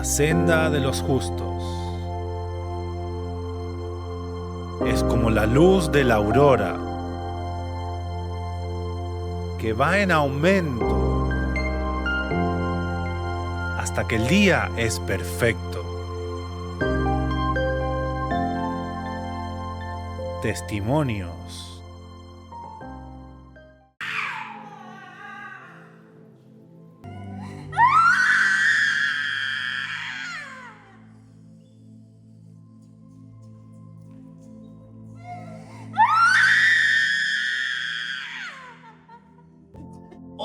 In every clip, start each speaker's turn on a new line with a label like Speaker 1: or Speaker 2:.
Speaker 1: senda de los justos es como la luz de la aurora, que va en aumento hasta que el día es perfecto. Testimonios.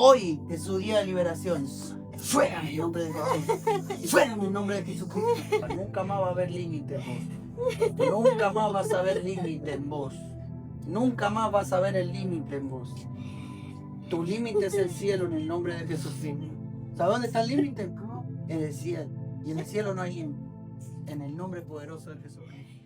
Speaker 2: Hoy es su día de liberación. Fuera en el nombre de Jesús. Fuera en el nombre de Jesucristo. Nunca más va a haber límite en vos. Nunca más vas a ver límite en vos. Nunca más vas a ver el límite en vos. Tu límite es el cielo en el nombre de Jesucristo. ¿Sabes dónde está el límite? En el cielo. Y en el cielo no hay límite. En el nombre poderoso de Jesucristo.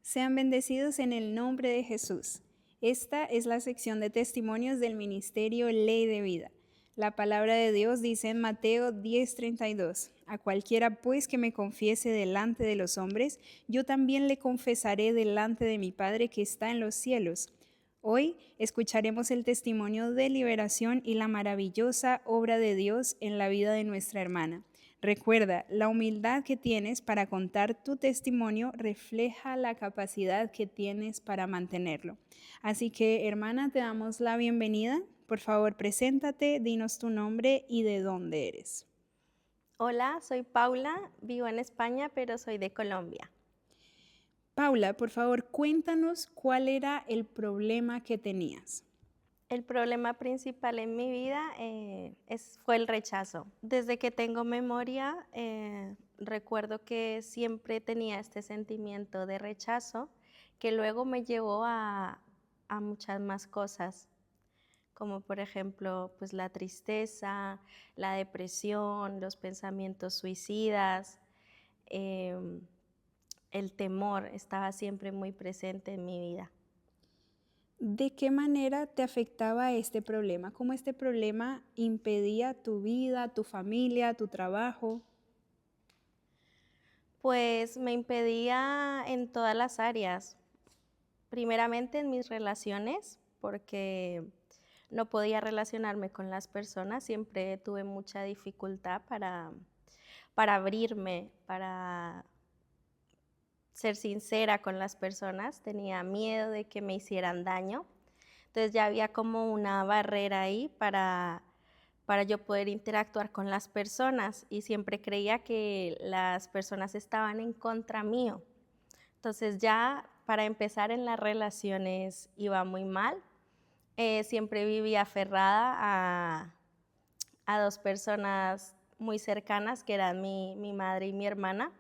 Speaker 3: Sean bendecidos en el nombre de Jesús. Esta es la sección de testimonios del Ministerio Ley de Vida. La palabra de Dios dice en Mateo 10:32, a cualquiera pues que me confiese delante de los hombres, yo también le confesaré delante de mi Padre que está en los cielos. Hoy escucharemos el testimonio de liberación y la maravillosa obra de Dios en la vida de nuestra hermana. Recuerda, la humildad que tienes para contar tu testimonio refleja la capacidad que tienes para mantenerlo. Así que, hermana, te damos la bienvenida. Por favor, preséntate, dinos tu nombre y de dónde eres.
Speaker 4: Hola, soy Paula, vivo en España, pero soy de Colombia.
Speaker 3: Paula, por favor, cuéntanos cuál era el problema que tenías.
Speaker 4: El problema principal en mi vida fue el rechazo. Desde que tengo memoria, recuerdo que siempre tenía este sentimiento de rechazo que luego me llevó a muchas más cosas, como por ejemplo pues la tristeza, la depresión, los pensamientos suicidas, el temor estaba siempre muy presente en mi vida.
Speaker 3: ¿De qué manera te afectaba este problema? ¿Cómo este problema impedía tu vida, tu familia, tu trabajo?
Speaker 4: Pues me impedía en todas las áreas. Primeramente en mis relaciones, porque no podía relacionarme con las personas, siempre tuve mucha dificultad para abrirme, para ser sincera con las personas, tenía miedo de que me hicieran daño, entonces ya había como una barrera ahí para yo poder interactuar con las personas y siempre creía que las personas estaban en contra mío. Entonces ya para empezar en las relaciones iba muy mal, siempre vivía aferrada a dos personas muy cercanas que eran mi madre y mi hermana.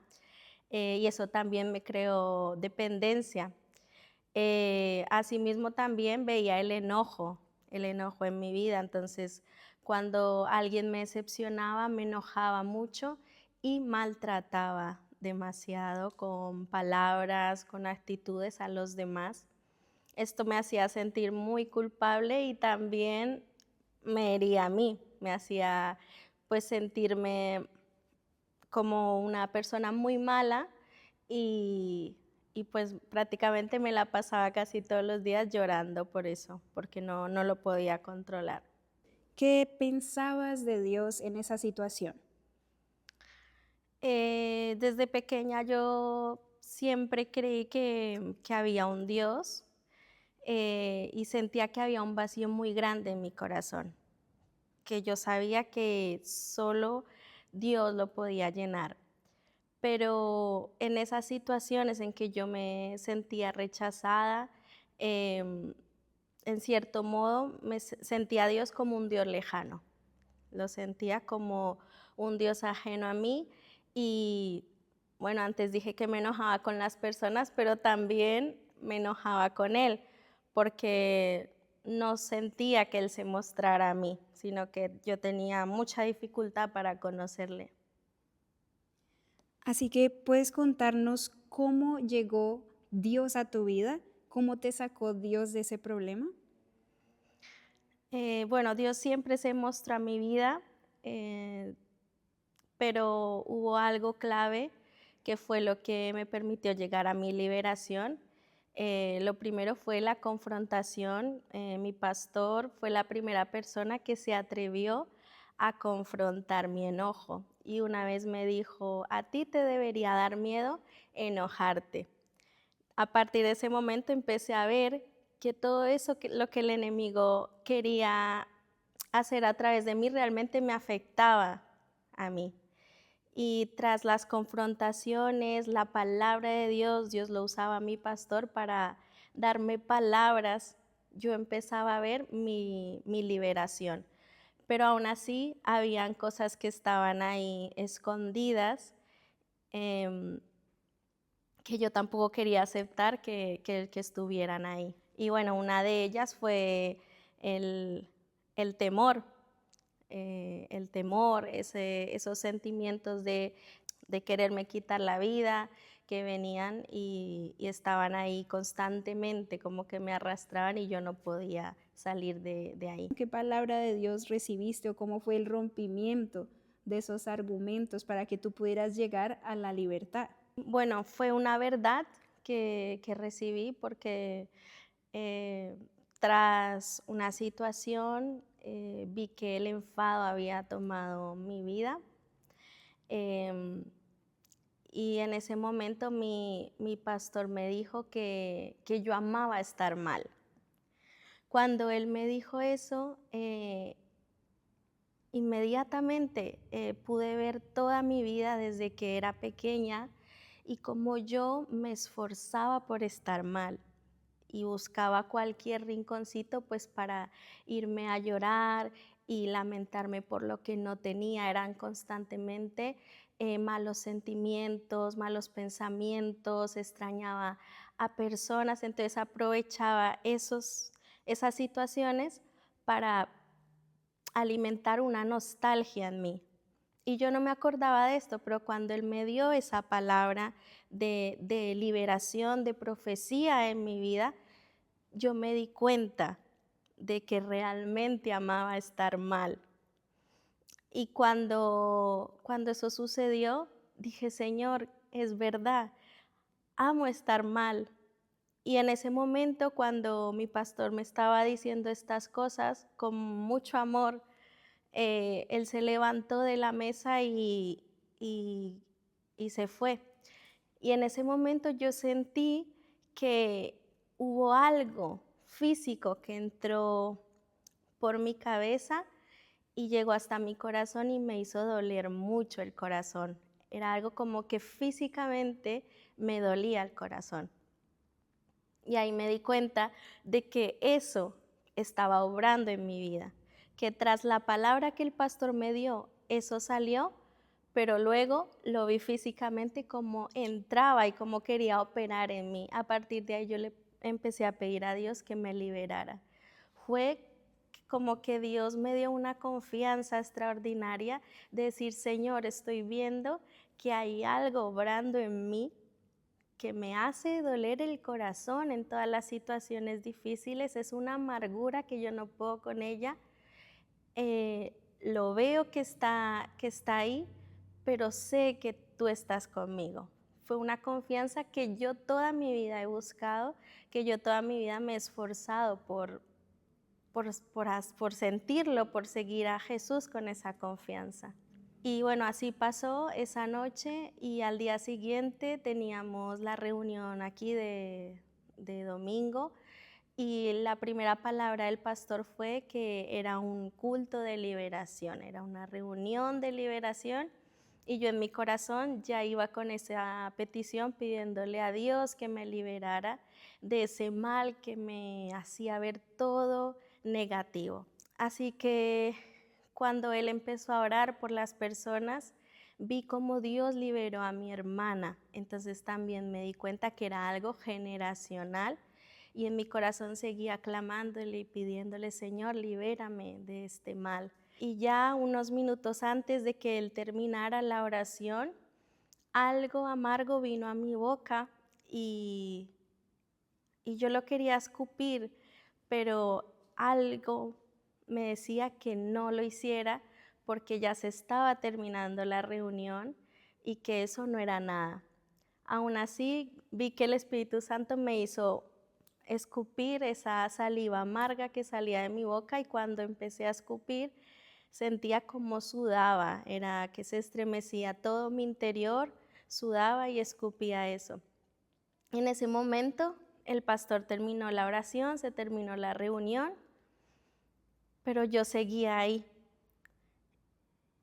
Speaker 4: Y eso también me creó dependencia. Asimismo también veía el enojo en mi vida, entonces cuando alguien me decepcionaba me enojaba mucho y maltrataba demasiado con palabras, con actitudes a los demás. Esto me hacía sentir muy culpable y también me hería a mí, me hacía pues sentirme como una persona muy mala y pues prácticamente me la pasaba casi todos los días llorando por eso, porque no lo podía controlar.
Speaker 3: ¿Qué pensabas de Dios en esa situación?
Speaker 4: Desde pequeña yo siempre creí que había un Dios y sentía que había un vacío muy grande en mi corazón, que yo sabía que solo Dios lo podía llenar. Pero en esas situaciones en que yo me sentía rechazada, en cierto modo sentía a Dios como un Dios lejano, lo sentía como un Dios ajeno a mí y bueno, antes dije que me enojaba con las personas, pero también me enojaba con Él, porque no sentía que Él se mostrara a mí, sino que yo tenía mucha dificultad para conocerle.
Speaker 3: Así que puedes contarnos cómo llegó Dios a tu vida, cómo te sacó Dios de ese problema.
Speaker 4: Bueno, Dios siempre se muestra a mi vida, pero hubo algo clave que fue lo que me permitió llegar a mi liberación. Lo primero fue la confrontación. Mi pastor fue la primera persona que se atrevió a confrontar mi enojo. Y una vez me dijo, a ti te debería dar miedo enojarte. A partir de ese momento empecé a ver que todo eso, lo que el enemigo quería hacer a través de mí, realmente me afectaba a mí. Y tras las confrontaciones, la palabra de Dios, Dios lo usaba a mi pastor para darme palabras. Yo empezaba a ver mi liberación. Pero aún así, habían cosas que estaban ahí escondidas, que yo tampoco quería aceptar que estuvieran ahí. Y bueno, una de ellas fue el temor. El temor, esos sentimientos de quererme quitar la vida, que venían y estaban ahí constantemente, como que me arrastraban y yo no podía salir de ahí.
Speaker 3: ¿Qué palabra de Dios recibiste o cómo fue el rompimiento de esos argumentos para que tú pudieras llegar a la libertad?
Speaker 4: Bueno, fue una verdad que recibí porque tras una situación vi que el enfado había tomado mi vida. Y en ese momento mi pastor me dijo que yo amaba estar mal. Cuando él me dijo eso, inmediatamente pude ver toda mi vida desde que era pequeña y cómo yo me esforzaba por estar mal y buscaba cualquier rinconcito pues para irme a llorar y lamentarme por lo que no tenía. Eran constantemente malos sentimientos, malos pensamientos, extrañaba a personas, entonces aprovechaba esas situaciones para alimentar una nostalgia en mí. Y yo no me acordaba de esto, pero cuando él me dio esa palabra de liberación, de profecía en mi vida, yo me di cuenta de que realmente amaba estar mal. Y cuando eso sucedió, dije, Señor, es verdad, amo estar mal. Y en ese momento, cuando mi pastor me estaba diciendo estas cosas, con mucho amor, él se levantó de la mesa y se fue. Y en ese momento yo sentí que hubo algo físico que entró por mi cabeza y llegó hasta mi corazón y me hizo doler mucho el corazón. Era algo como que físicamente me dolía el corazón. Y ahí me di cuenta de que eso estaba obrando en mi vida, que tras la palabra que el pastor me dio, eso salió, pero luego lo vi físicamente como entraba y como quería operar en mí. A partir de ahí yo le empecé a pedir a Dios que me liberara. Fue como que Dios me dio una confianza extraordinaria de decir, Señor, estoy viendo que hay algo obrando en mí que me hace doler el corazón en todas las situaciones difíciles. Es una amargura que yo no puedo con ella. Lo veo que está ahí, pero sé que tú estás conmigo. Fue una confianza que yo toda mi vida he buscado, que yo toda mi vida me he esforzado por sentirlo, por seguir a Jesús con esa confianza. Y bueno, así pasó esa noche y al día siguiente teníamos la reunión aquí de domingo y la primera palabra del pastor fue que era un culto de liberación, era una reunión de liberación y yo en mi corazón ya iba con esa petición pidiéndole a Dios que me liberara de ese mal que me hacía ver todo negativo. Así que cuando él empezó a orar por las personas, vi cómo Dios liberó a mi hermana. Entonces también me di cuenta que era algo generacional y en mi corazón seguía clamándole y pidiéndole, Señor, libérame de este mal. Y ya unos minutos antes de que él terminara la oración, algo amargo vino a mi boca y yo lo quería escupir, pero algo me decía que no lo hiciera porque ya se estaba terminando la reunión y que eso no era nada. Aún así, vi que el Espíritu Santo me hizo escupir esa saliva amarga que salía de mi boca, y cuando empecé a escupir sentía como sudaba, era que se estremecía todo mi interior, sudaba y escupía eso. En ese momento el pastor terminó la oración, se terminó la reunión, pero yo seguía ahí.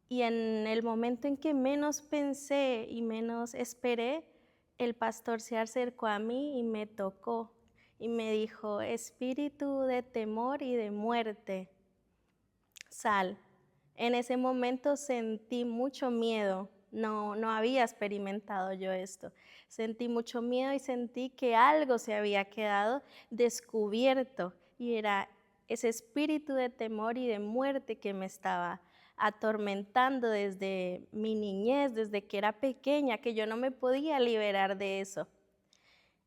Speaker 4: Y en el momento en que menos pensé y menos esperé, el pastor se acercó a mí y me tocó y me dijo: espíritu de temor y de muerte, sal. En ese momento sentí mucho miedo, no había experimentado yo esto. Sentí mucho miedo y sentí que algo se había quedado descubierto, y era ese espíritu de temor y de muerte que me estaba atormentando desde mi niñez, desde que era pequeña, que yo no me podía liberar de eso.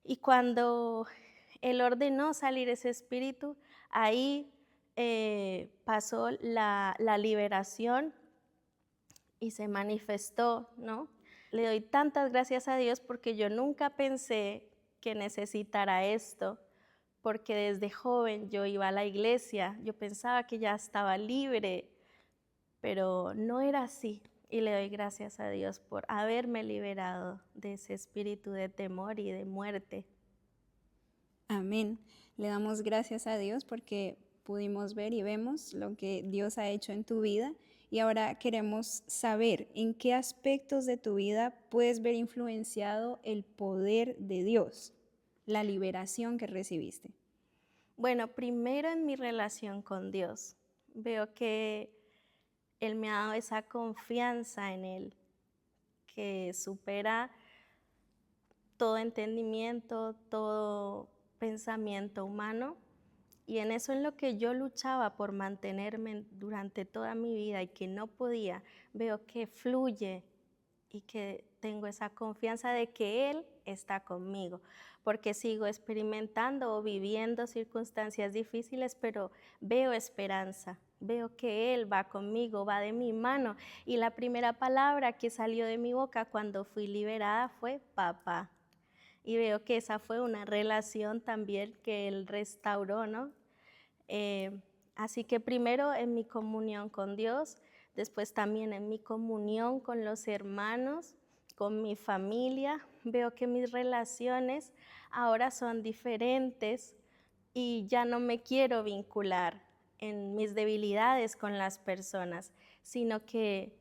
Speaker 4: Y cuando Él ordenó salir ese espíritu, ahí pasó la liberación y se manifestó, ¿no? Le doy tantas gracias a Dios porque yo nunca pensé que necesitara esto, porque desde joven yo iba a la iglesia, yo pensaba que ya estaba libre, pero no era así. Y le doy gracias a Dios por haberme liberado de ese espíritu de temor y de muerte.
Speaker 3: Amén. Le damos gracias a Dios porque pudimos ver y vemos lo que Dios ha hecho en tu vida, y ahora queremos saber en qué aspectos de tu vida puedes ver influenciado el poder de Dios, la liberación que recibiste.
Speaker 4: Bueno, primero en mi relación con Dios. Veo que Él me ha dado esa confianza en Él, que supera todo entendimiento, todo pensamiento humano. Y en eso, en lo que yo luchaba por mantenerme durante toda mi vida y que no podía, veo que fluye y que tengo esa confianza de que Él está conmigo, porque sigo experimentando o viviendo circunstancias difíciles, pero veo esperanza, veo que Él va conmigo, va de mi mano. Y la primera palabra que salió de mi boca cuando fui liberada fue papá. Y veo que esa fue una relación también que Él restauró, ¿no? Así que primero en mi comunión con Dios, después también en mi comunión con los hermanos, con mi familia. Veo que mis relaciones ahora son diferentes y ya no me quiero vincular en mis debilidades con las personas, sino que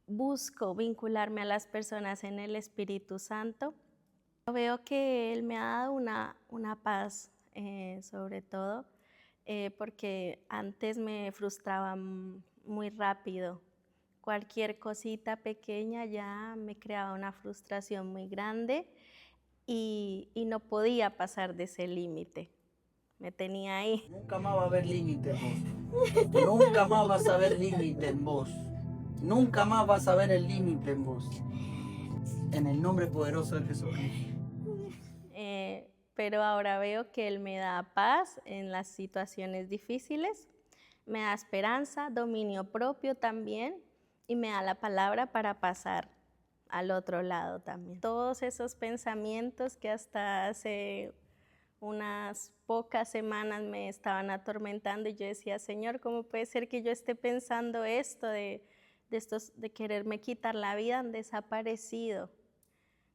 Speaker 4: busco vincularme a las personas en el Espíritu Santo. Veo que Él me ha dado una paz, sobre todo, porque antes me frustraba muy rápido. Cualquier cosita pequeña ya me creaba una frustración muy grande y no podía pasar de ese límite. Me tenía ahí.
Speaker 2: Nunca más va a haber límite en vos. Nunca más vas a ver límite en vos. Nunca más vas a ver el límite en vos. En el nombre poderoso de Jesucristo.
Speaker 4: Pero ahora veo que Él me da paz en las situaciones difíciles, me da esperanza, dominio propio también, y me da la palabra para pasar al otro lado también. Todos esos pensamientos que hasta hace unas pocas semanas me estaban atormentando, y yo decía: Señor, ¿cómo puede ser que yo esté pensando esto de quererme quitar la vida? Han desaparecido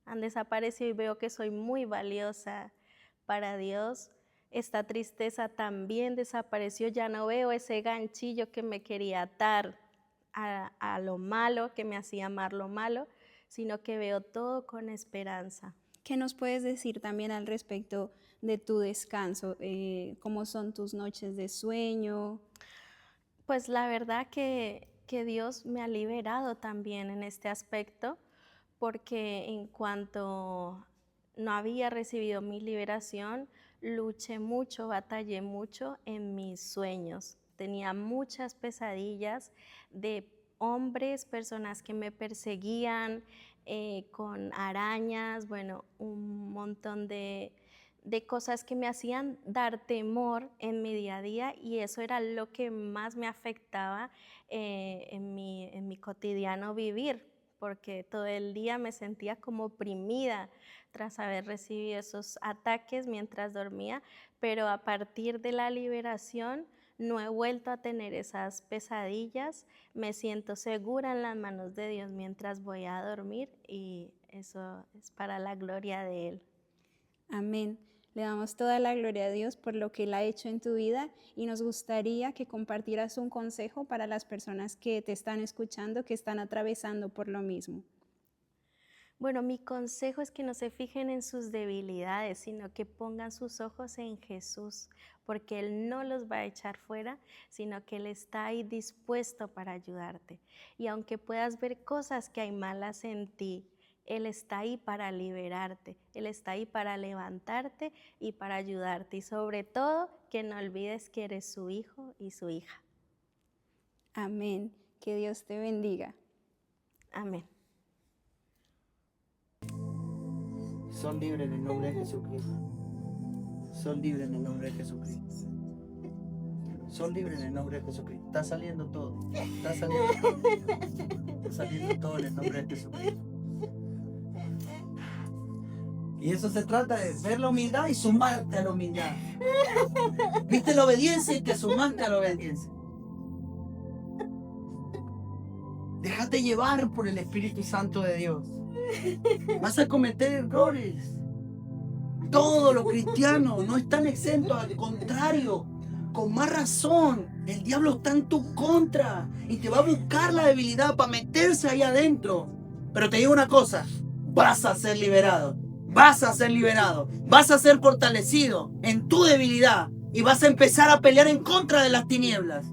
Speaker 4: y veo que soy muy valiosa para Dios. Esta tristeza también desapareció, ya no veo ese ganchillo que me quería atar a lo malo, que me hacía amar lo malo, sino que veo todo con esperanza.
Speaker 3: ¿Qué nos puedes decir también al respecto de tu descanso? ¿Cómo son tus noches de sueño?
Speaker 4: Pues la verdad que Dios me ha liberado también en este aspecto, porque en cuanto no había recibido mi liberación, luché mucho, batallé mucho en mis sueños. Tenía muchas pesadillas de hombres, personas que me perseguían con arañas, bueno, un montón de de cosas que me hacían dar temor en mi día a día, y eso era lo que más me afectaba en mi cotidiano vivir, porque todo el día me sentía como oprimida tras haber recibido esos ataques mientras dormía, pero a partir de la liberación no he vuelto a tener esas pesadillas, me siento segura en las manos de Dios mientras voy a dormir, y eso es para la gloria de Él.
Speaker 3: Amén. Le damos toda la gloria a Dios por lo que Él ha hecho en tu vida, y nos gustaría que compartieras un consejo para las personas que te están escuchando, que están atravesando por lo mismo.
Speaker 4: Bueno, mi consejo es que no se fijen en sus debilidades, sino que pongan sus ojos en Jesús, porque Él no los va a echar fuera, sino que Él está ahí dispuesto para ayudarte. Y aunque puedas ver cosas que hay malas en ti, Él está ahí para liberarte, Él está ahí para levantarte y para ayudarte. Y sobre todo, que no olvides que eres su hijo y su hija.
Speaker 3: Amén. Que Dios te bendiga.
Speaker 4: Amén.
Speaker 2: Son libres en el nombre de Jesucristo. Son libres en el nombre de Jesucristo. Son libres en el nombre de Jesucristo. Está saliendo todo. Está saliendo todo. Está saliendo todo en el nombre de Jesucristo. Y eso se trata de ver la humildad y sumarte a la humildad. ¿Viste la obediencia y te sumaste a la obediencia? Déjate llevar por el Espíritu Santo de Dios. Vas a cometer errores. Todos los cristianos no están exentos, al contrario, con más razón, el diablo está en tu contra y te va a buscar la debilidad para meterse ahí adentro. Pero te digo una cosa, vas a ser liberado, vas a ser liberado, vas a ser fortalecido en tu debilidad y vas a empezar a pelear en contra de las tinieblas.